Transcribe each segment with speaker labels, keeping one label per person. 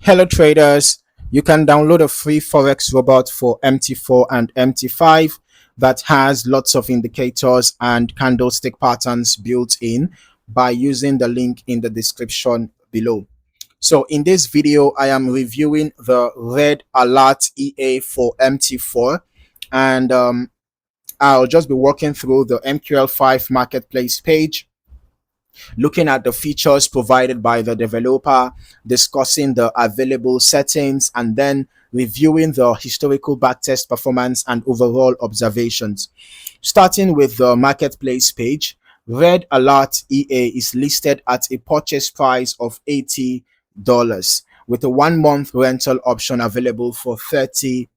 Speaker 1: Hello traders, you can download a free Forex robot for MT4 and MT5 that has lots of indicators and candlestick patterns built in by using the link in the description below. So in this video, I am reviewing the Red Alert EA for MT4 and I'll just be walking through the MQL5 Marketplace page, looking at the features provided by the developer, discussing the available settings, and then reviewing the historical backtest performance and overall observations. Starting with the marketplace page, Red Alert EA is listed at a purchase price of $80 with a 1 month rental option available for $30.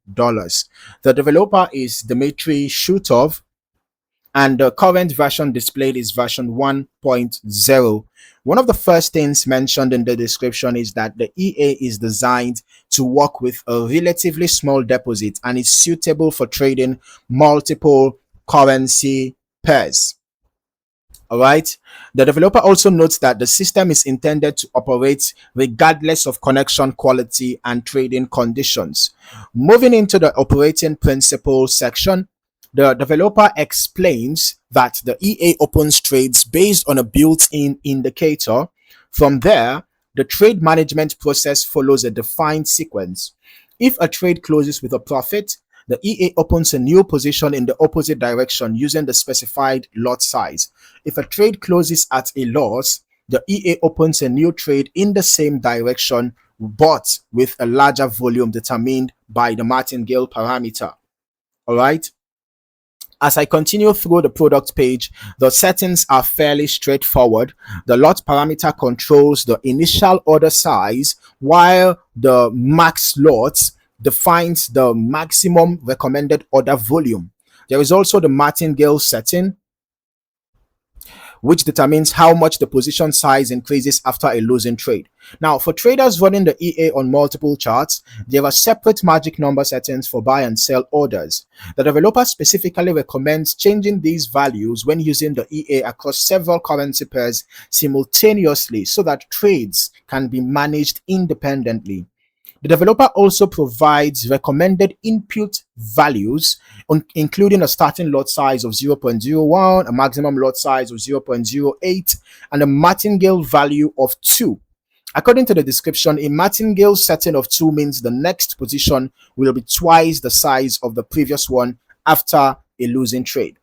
Speaker 1: The developer is Dmitry Shutov, and the current version displayed is version 1.0. One of the first things mentioned in the description is that the EA is designed to work with a relatively small deposit and is suitable for trading multiple currency pairs. All right. The developer also notes that the system is intended to operate regardless of connection quality and trading conditions. Moving into the operating principles section, the developer explains that the EA opens trades based on a built-in indicator. From there, the trade management process follows a defined sequence. If a trade closes with a profit, the EA opens a new position in the opposite direction using the specified lot size. If a trade closes at a loss, the EA opens a new trade in the same direction but with a larger volume determined by the Martingale parameter. All right. As I continue through the product page, the settings are fairly straightforward. The lot parameter controls the initial order size, while the max lot defines the maximum recommended order volume. There is also the martingale setting, which determines how much the position size increases after a losing trade. Now, for traders running the EA on multiple charts, there are separate magic number settings for buy and sell orders. The developer specifically recommends changing these values when using the EA across several currency pairs simultaneously so that trades can be managed independently. The developer also provides recommended input values, including a starting lot size of 0.01, a maximum lot size of 0.08, and a martingale value of 2. According to the description, a martingale setting of 2 means the next position will be twice the size of the previous one after a losing trade.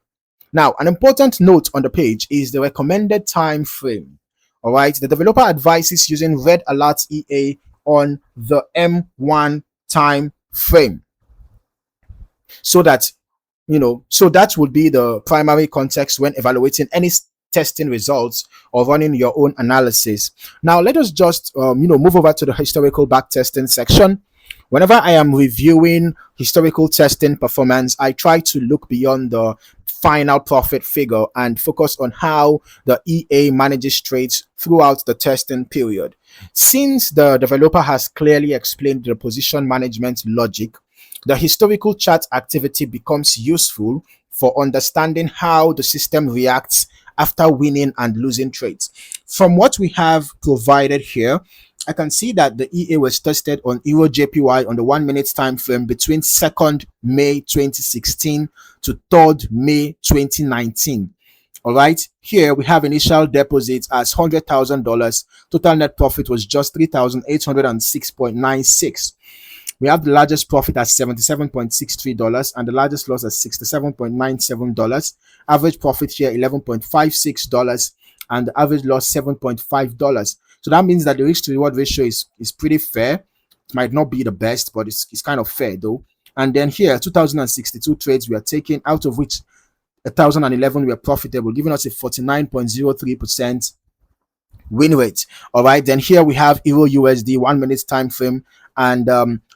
Speaker 1: Now, an important note on the page is the recommended time frame. All right, the developer advises using Red Alert EA on the M1 time frame, so that that would be the primary context when evaluating any testing results or running your own analysis. Now let us just move over to the historical backtesting section. Whenever I am reviewing historical testing performance, I try to look beyond the final profit figure and focus on how the EA manages trades throughout the testing period. Since the developer has clearly explained the position management logic, the historical chart activity becomes useful for understanding how the system reacts after winning and losing trades. From what we have provided here, I can see that the EA was tested on Euro JPY on the 1 minute time frame between 2nd May 2016 to 3rd May 2019. All right, here we have initial deposits as $100,000. Total net profit was just $3,806.96. We have the largest profit at $77.63 and the largest loss at $67.97. Average profit here $11.56 and the average loss $7.5. So that means that the risk to reward ratio is pretty fair. It might not be the best, but it's kind of fair though. And then here 2062 trades we are taking, out of which 1011 were profitable, giving us a 49.03% win rate. All right, then here we have Euro USD 1 minute time frame, and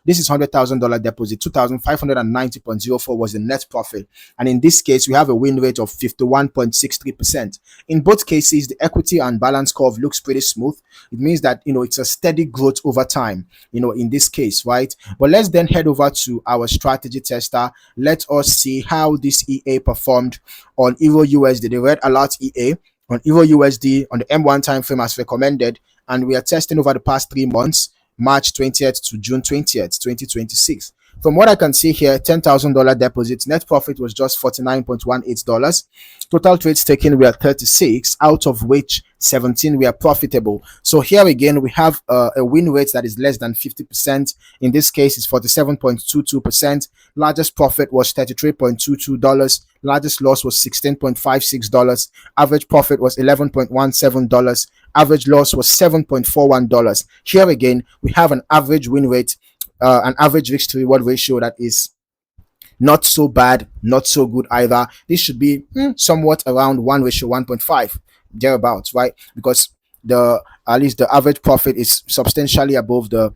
Speaker 1: this is $100,000 deposit. 2,590.04 was the net profit, and in this case we have a win rate of 51.63%. In both cases, the equity and balance curve looks pretty smooth. It means that it's a steady growth over time, in this case, right? But let's then head over to our strategy tester. Let us see how this EA performed on Euro USD, the Red Alert EA on Euro USD on the M1 time frame as recommended, and we are testing over the past 3 months. March 20th to June 20th, 2026. From what I can see here, $10,000 deposit, net profit was just $49.18. Total trades taken were 36, out of which 17 were profitable. So here again, we have a win rate that is less than 50%. In this case, it's 47.22%. Largest profit was $33.22. Largest loss was $16.56. Average profit was $11.17. Average loss was $7.41. Here again, we have an average win rate, an average risk to reward ratio that is not so bad, not so good either. This should be somewhat around 1:1.5, thereabouts, right? Because the at least the average profit is substantially above the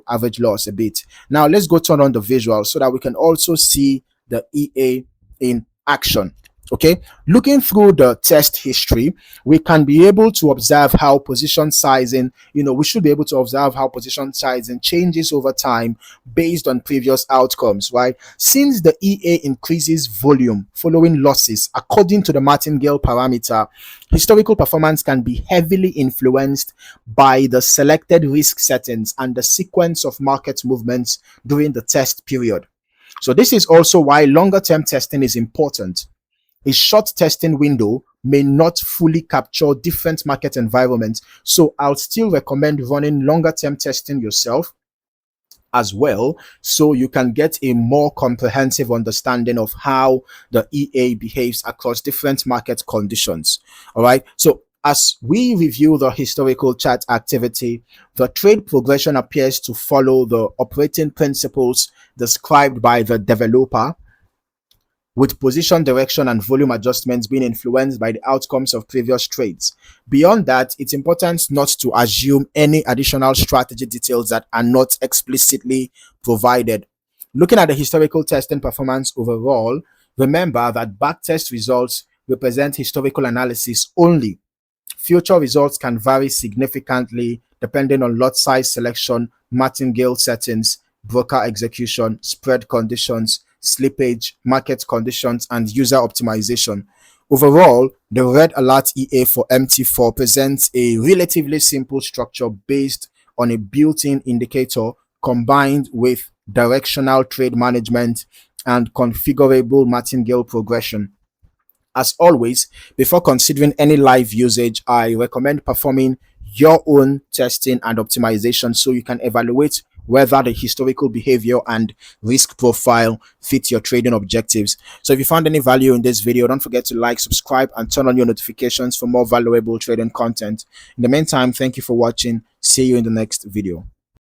Speaker 1: average loss a bit. Now let's go turn on the visual so that we can also see the EA in action. Okay, looking through the test history, we can be able to observe how position sizing, we should be able to observe how position sizing changes over time based on previous outcomes, right? Since the EA increases volume following losses according to the Martingale parameter, historical performance can be heavily influenced by the selected risk settings and the sequence of market movements during the test period. So this is also why longer term testing is important. A short testing window may not fully capture different market environments, so I'll still recommend running longer term testing yourself as well, so you can get a more comprehensive understanding of how the EA behaves across different market conditions. All right, so as we review the historical chart activity, the trade progression appears to follow the operating principles described by the developer, with position direction and volume adjustments being influenced by the outcomes of previous trades. Beyond that, it's important not to assume any additional strategy details that are not explicitly provided. Looking at the historical testing performance overall, remember that backtest results represent historical analysis only. Future results can vary significantly depending on lot size selection, martingale settings, broker execution, spread conditions, slippage, market conditions, and user optimization. Overall, the red alert EA for MT4 presents a relatively simple structure based on a built-in indicator combined with directional trade management and configurable martingale progression. As always, before considering any live usage, I recommend performing your own testing and optimization so you can evaluate whether the historical behavior and risk profile fit your trading objectives. So if you found any value in this video, don't forget to like, subscribe, and turn on your notifications for more valuable trading content. In the meantime, thank you for watching. See you in the next video.